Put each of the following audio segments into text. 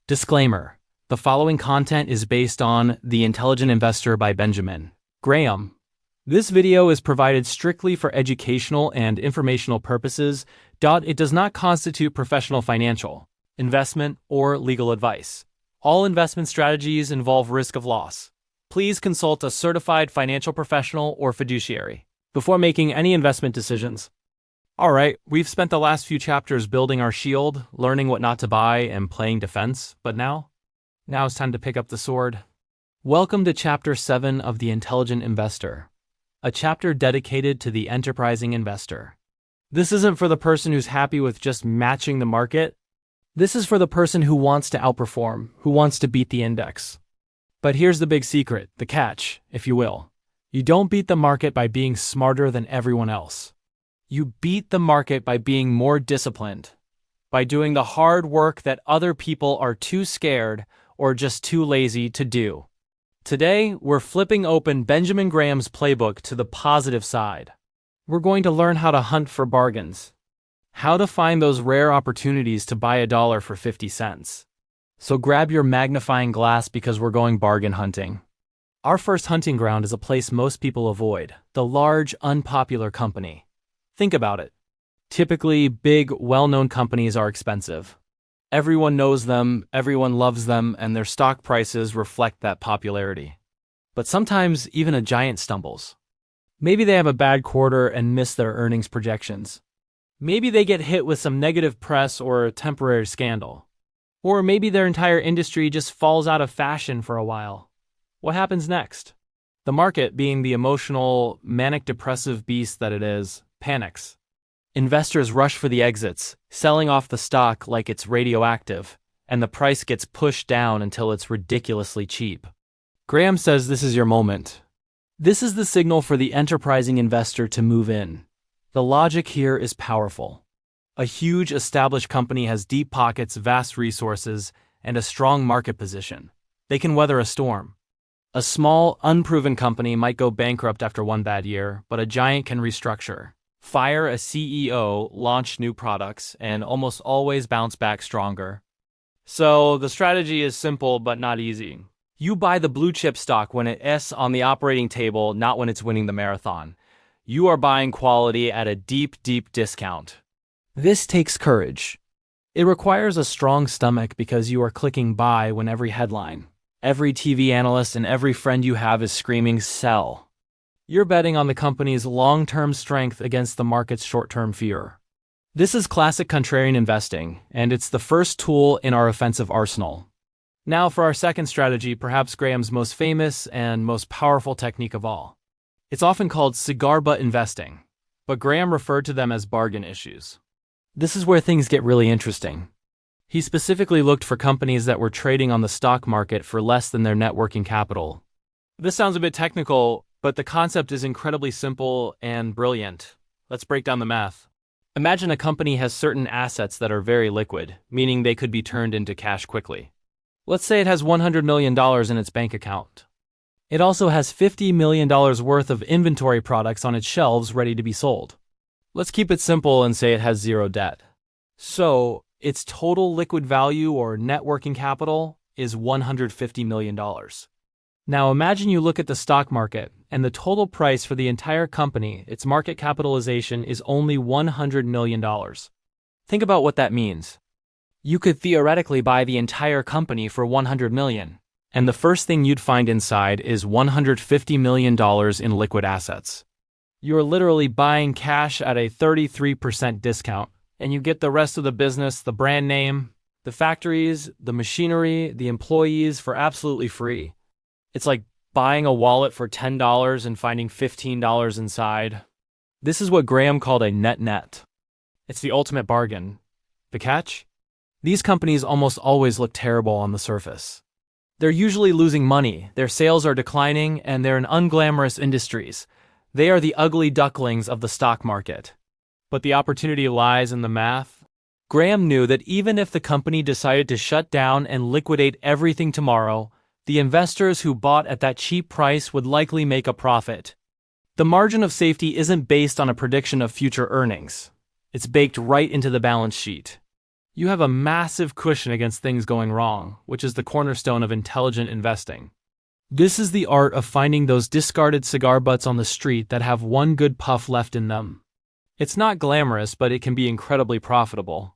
Disclaimer: the following content is based on The Intelligent Investor by Benjamin Graham. This video is provided strictly for educational and informational purposes. It does not constitute professional financial, investment, or legal advice. All investment strategies involve risk of loss. Please consult a certified financial professional or fiduciary before making any investment decisions. Alright, we've spent the last few chapters building our shield, learning what not to buy, and playing defense, but now it's time to pick up the sword. Welcome to Chapter 7 of The Intelligent Investor, a chapter dedicated to the enterprising investor. This isn't for the person who's happy with just matching the market. This is for the person who wants to outperform, who wants to beat the index. But here's the big secret, the catch, if you will. You don't beat the market by being smarter than everyone else. You beat the market by being more disciplined, by doing the hard work that other people are too scared or just too lazy to do. Today, we're flipping open Benjamin Graham's playbook to the positive side. We're going to learn how to hunt for bargains, how to find those rare opportunities to buy a dollar for 50 cents. So grab your magnifying glass because we're going bargain hunting. Our first hunting ground is a place most people avoid, the large, unpopular company. Think about it. Typically, big, well-known companies are expensive. Everyone knows them, everyone loves them, and their stock prices reflect that popularity. But sometimes, even a giant stumbles. Maybe they have a bad quarter and miss their earnings projections. Maybe they get hit with some negative press or a temporary scandal. Or maybe their entire industry just falls out of fashion for a while. What happens next? The market, being the emotional, manic-depressive beast that it is, panics. Investors rush for the exits, selling off the stock like it's radioactive, and the price gets pushed down until it's ridiculously cheap. Graham says this is your moment. This is the signal for the enterprising investor to move in. The logic here is powerful. A huge established company has deep pockets, vast resources, and a strong market position. They can weather a storm. A small, unproven company might go bankrupt after one bad year, but a giant can restructure, fire a CEO, launch new products, and almost always bounce back stronger. So the strategy is simple but not easy. You buy the blue chip stock when it's on the operating table, not when it's winning the marathon. You are buying quality at a deep, deep discount. This takes courage. It requires a strong stomach because you are clicking buy when every headline, every TV analyst, and every friend you have is screaming sell. You're betting on the company's long-term strength against the market's short-term fear. This is classic contrarian investing, and it's the first tool in our offensive arsenal. Now for our second strategy, perhaps Graham's most famous and most powerful technique of all. It's often called cigar butt investing, but Graham referred to them as bargain issues. This is where things get really interesting. He specifically looked for companies that were trading on the stock market for less than their net working capital. This sounds a bit technical, but the concept is incredibly simple and brilliant. Let's break down the math. Imagine a company has certain assets that are very liquid, meaning they could be turned into cash quickly. Let's say it has $100 million in its bank account. It also has $50 million worth of inventory products on its shelves ready to be sold. Let's keep it simple and say it has zero debt. So, its total liquid value or net working capital is $150 million. Now imagine you look at the stock market, and the total price for the entire company, its market capitalization, is only $100 million. Think about what that means. You could theoretically buy the entire company for $100 million, and the first thing you'd find inside is $150 million in liquid assets. You're literally buying cash at a 33% discount, and you get the rest of the business, the brand name, the factories, the machinery, the employees for absolutely free. It's like buying a wallet for $10 and finding $15 inside. This is what Graham called a net-net. It's the ultimate bargain. The catch? These companies almost always look terrible on the surface. They're usually losing money, their sales are declining, and they're in unglamorous industries. They are the ugly ducklings of the stock market. But the opportunity lies in the math. Graham knew that even if the company decided to shut down and liquidate everything tomorrow, the investors who bought at that cheap price would likely make a profit. The margin of safety isn't based on a prediction of future earnings. It's baked right into the balance sheet. You have a massive cushion against things going wrong, which is the cornerstone of intelligent investing. This is the art of finding those discarded cigar butts on the street that have one good puff left in them. It's not glamorous, but it can be incredibly profitable.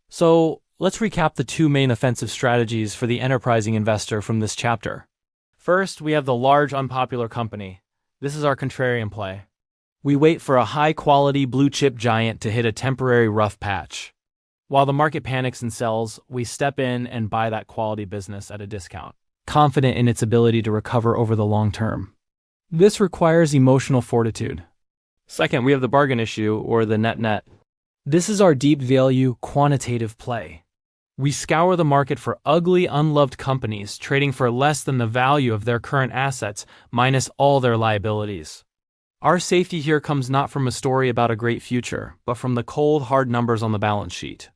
So, let's recap the two main offensive strategies for the enterprising investor from this chapter. First, we have the large unpopular company. This is our contrarian play. We wait for a high-quality blue-chip giant to hit a temporary rough patch. While the market panics and sells, we step in and buy that quality business at a discount, confident in its ability to recover over the long term. This requires emotional fortitude. Second, we have the bargain issue, or the net-net. This is our deep value, quantitative play. We scour the market for ugly, unloved companies trading for less than the value of their current assets minus all their liabilities. Our safety here comes not from a story about a great future, but from the cold, hard numbers on the balance sheet.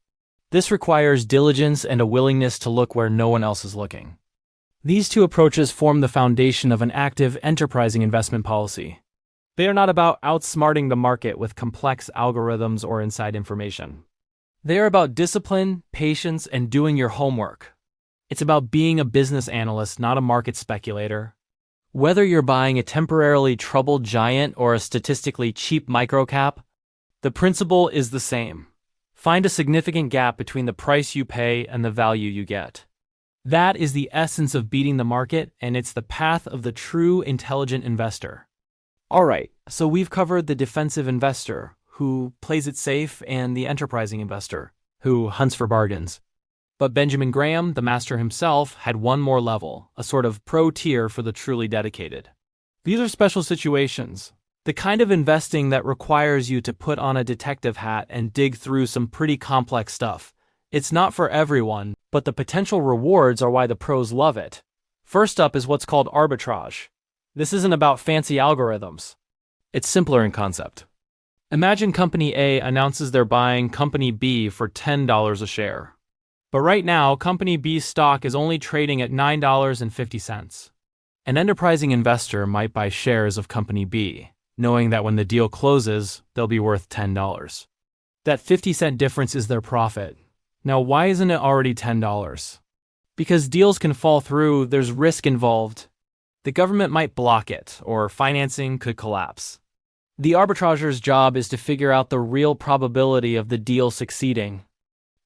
This requires diligence and a willingness to look where no one else is looking. These two approaches form the foundation of an active, enterprising investment policy. They are not about outsmarting the market with complex algorithms or inside information. They are about discipline, patience, and doing your homework. It's about being a business analyst, not a market speculator. Whether you're buying a temporarily troubled giant or a statistically cheap microcap, the principle is the same. Find a significant gap between the price you pay and the value you get. That is the essence of beating the market, and it's the path of the true intelligent investor. Alright, so we've covered the defensive investor, who plays it safe, and the enterprising investor, who hunts for bargains. But Benjamin Graham, the master himself, had one more level, a sort of pro tier for the truly dedicated. These are special situations, the kind of investing that requires you to put on a detective hat and dig through some pretty complex stuff. It's not for everyone, but the potential rewards are why the pros love it. First up is what's called arbitrage. This isn't about fancy algorithms. It's simpler in concept. Imagine Company A announces they're buying Company B for $10 a share. But right now, Company B's stock is only trading at $9.50. An enterprising investor might buy shares of Company B, knowing that when the deal closes, they'll be worth $10. That 50-cent difference is their profit. Now, why isn't it already $10? Because deals can fall through, there's risk involved. The government might block it, or financing could collapse. The arbitrager's job is to figure out the real probability of the deal succeeding.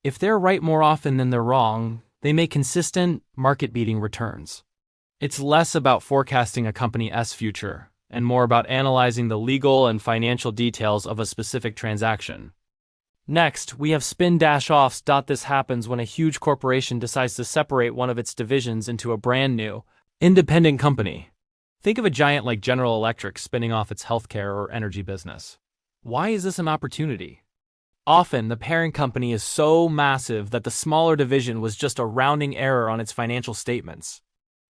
If they're right more often than they're wrong, they make consistent, market-beating returns. It's less about forecasting a company's future, and more about analyzing the legal and financial details of a specific transaction. Next, we have spin-offs. This happens when a huge corporation decides to separate one of its divisions into a brand new, independent company. Think of a giant like General Electric spinning off its healthcare or energy business. Why is this an opportunity? Often, the parent company is so massive that the smaller division was just a rounding error on its financial statements.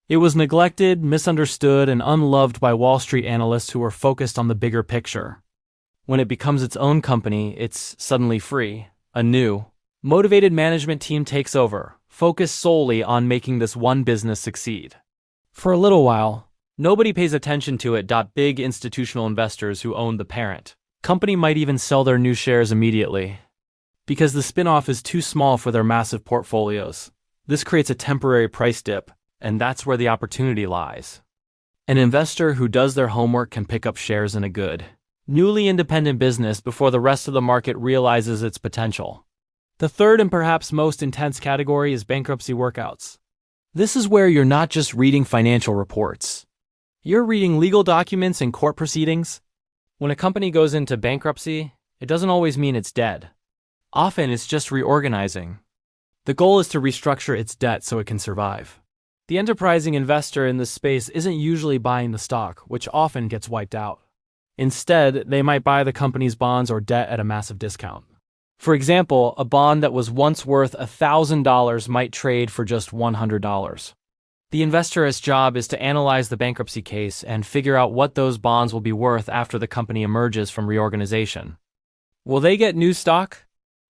It was neglected, misunderstood, and unloved by Wall Street analysts who were focused on the bigger picture. When it becomes its own company, it's suddenly free. A new, motivated management team takes over, focused solely on making this one business succeed. For a little while, nobody pays attention to it. Big institutional investors who own the parent company might even sell their new shares immediately. Because the spin-off is too small for their massive portfolios. This creates a temporary price dip, and that's where the opportunity lies. An investor who does their homework can pick up shares in a good, newly independent business before the rest of the market realizes its potential. The third and perhaps most intense category is bankruptcy workouts. This is where you're not just reading financial reports. You're reading legal documents and court proceedings. When a company goes into bankruptcy, it doesn't always mean it's dead. Often it's just reorganizing. The goal is to restructure its debt so it can survive. The enterprising investor in this space isn't usually buying the stock, which often gets wiped out. Instead, they might buy the company's bonds or debt at a massive discount. For example, a bond that was once worth $1,000 might trade for just $100. The investor's job is to analyze the bankruptcy case and figure out what those bonds will be worth after the company emerges from reorganization. Will they get new stock?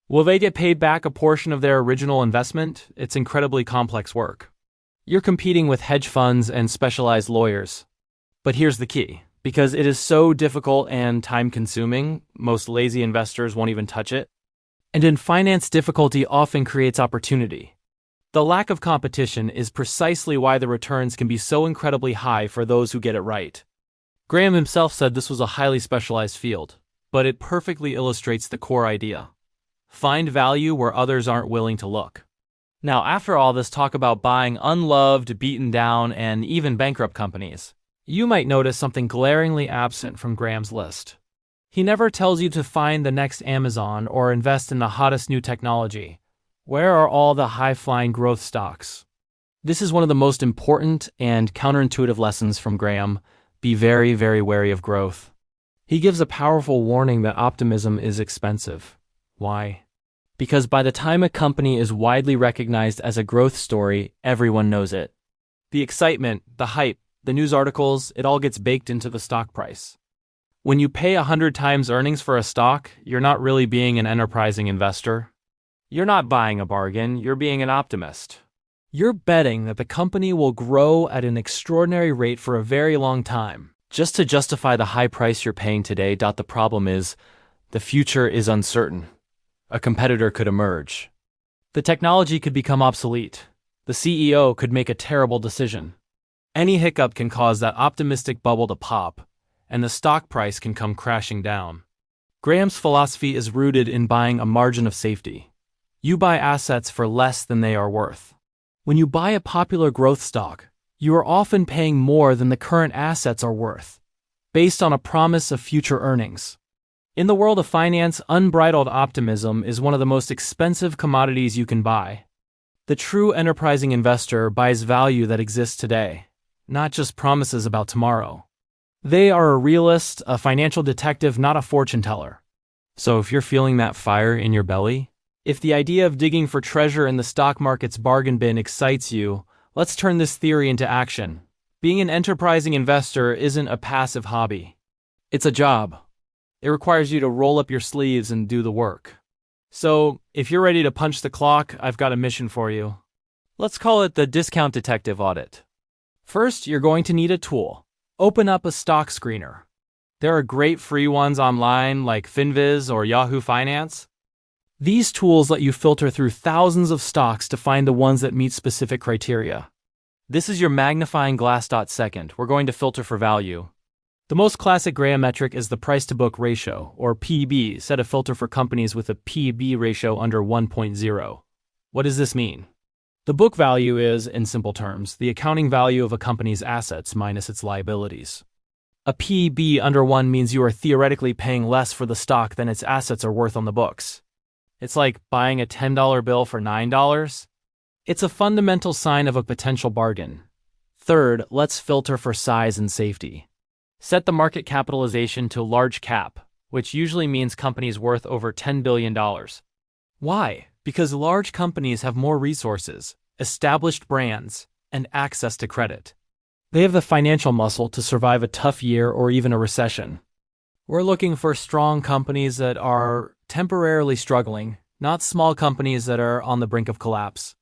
Will they get paid back a portion of their original investment? It's incredibly complex work. You're competing with hedge funds and specialized lawyers. But here's the key. Because it is so difficult and time-consuming, most lazy investors won't even touch it. And in finance, difficulty often creates opportunity. The lack of competition is precisely why the returns can be so incredibly high for those who get it right. Graham himself said this was a highly specialized field, but it perfectly illustrates the core idea. Find value where others aren't willing to look. Now, after all this talk about buying unloved, beaten down, and even bankrupt companies, you might notice something glaringly absent from Graham's list. He never tells you to find the next Amazon or invest in the hottest new technology. Where are all the high-flying growth stocks? This is one of the most important and counterintuitive lessons from Graham. Be very, very wary of growth. He gives a powerful warning that optimism is expensive. Why? Because by the time a company is widely recognized as a growth story, everyone knows it. The excitement, the hype, the news articles, it all gets baked into the stock price. When you pay 100 times earnings for a stock, you're not really being an enterprising investor. You're not buying a bargain, you're being an optimist. You're betting that the company will grow at an extraordinary rate for a very long time, just to justify the high price you're paying today. The problem is, the future is uncertain. A competitor could emerge. The technology could become obsolete. The CEO could make a terrible decision. Any hiccup can cause that optimistic bubble to pop, and the stock price can come crashing down. Graham's philosophy is rooted in buying a margin of safety. You buy assets for less than they are worth. When you buy a popular growth stock, you are often paying more than the current assets are worth, based on a promise of future earnings. In the world of finance, unbridled optimism is one of the most expensive commodities you can buy. The true enterprising investor buys value that exists today, not just promises about tomorrow. They are a realist, a financial detective, not a fortune teller. So if you're feeling that fire in your belly, if the idea of digging for treasure in the stock market's bargain bin excites you, let's turn this theory into action. Being an enterprising investor isn't a passive hobby. It's a job. It requires you to roll up your sleeves and do the work. So, if you're ready to punch the clock, I've got a mission for you. Let's call it the discount detective audit. First, you're going to need a tool. Open up a stock screener. There are great free ones online like FinViz or Yahoo Finance. These tools let you filter through thousands of stocks to find the ones that meet specific criteria. This is your magnifying glass. Second, we're going to filter for value. The most classic Graham metric is the price-to-book ratio, or PB, set a filter for companies with a PB ratio under 1.0. What does this mean? The book value is, in simple terms, the accounting value of a company's assets minus its liabilities. A PB under 1 means you are theoretically paying less for the stock than its assets are worth on the books. It's like buying a $10 bill for $9. It's a fundamental sign of a potential bargain. Third, let's filter for size and safety. Set the market capitalization to large cap, which usually means companies worth over $10 billion. Why? Because large companies have more resources, established brands, and access to credit. They have the financial muscle to survive a tough year or even a recession. We're looking for strong companies that are temporarily struggling, not small companies that are on the brink of collapse.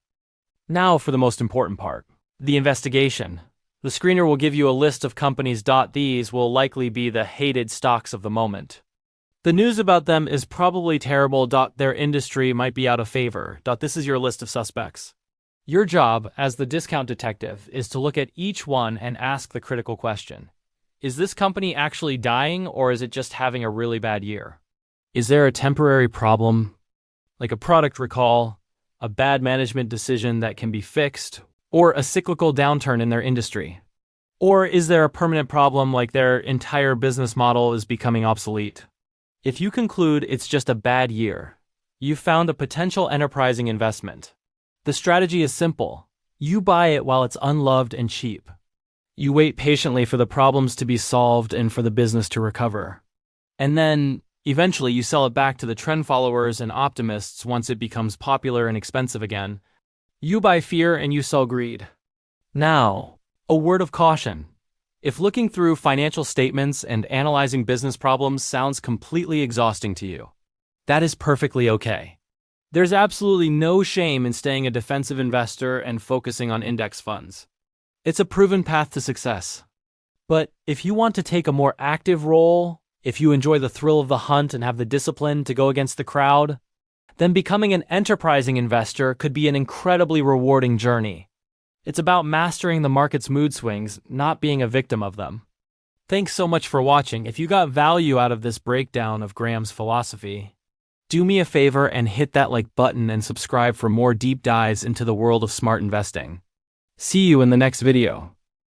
Now for the most important part, the investigation. The screener will give you a list of companies. These will likely be the hated stocks of the moment. The news about them is probably terrible. Their industry might be out of favor. This is your list of suspects. Your job as the discount detective is to look at each one and ask the critical question. Is this company actually dying, or is it just having a really bad year? Is there a temporary problem, like a product recall, a bad management decision that can be fixed, or a cyclical downturn in their industry? Or is there a permanent problem like their entire business model is becoming obsolete? If you conclude it's just a bad year, you've found a potential enterprising investment. The strategy is simple. You buy it while it's unloved and cheap. You wait patiently for the problems to be solved and for the business to recover. And then, eventually, you sell it back to the trend followers and optimists once it becomes popular and expensive again. You buy fear and you sell greed. Now, a word of caution. If looking through financial statements and analyzing business problems sounds completely exhausting to you, that is perfectly okay. There's absolutely no shame in staying a defensive investor and focusing on index funds. It's a proven path to success. But if you want to take a more active role, if you enjoy the thrill of the hunt and have the discipline to go against the crowd, then becoming an enterprising investor could be an incredibly rewarding journey. It's about mastering the market's mood swings, not being a victim of them. Thanks so much for watching. If you got value out of this breakdown of Graham's philosophy, do me a favor and hit that like button and subscribe for more deep dives into the world of smart investing. See you in the next video.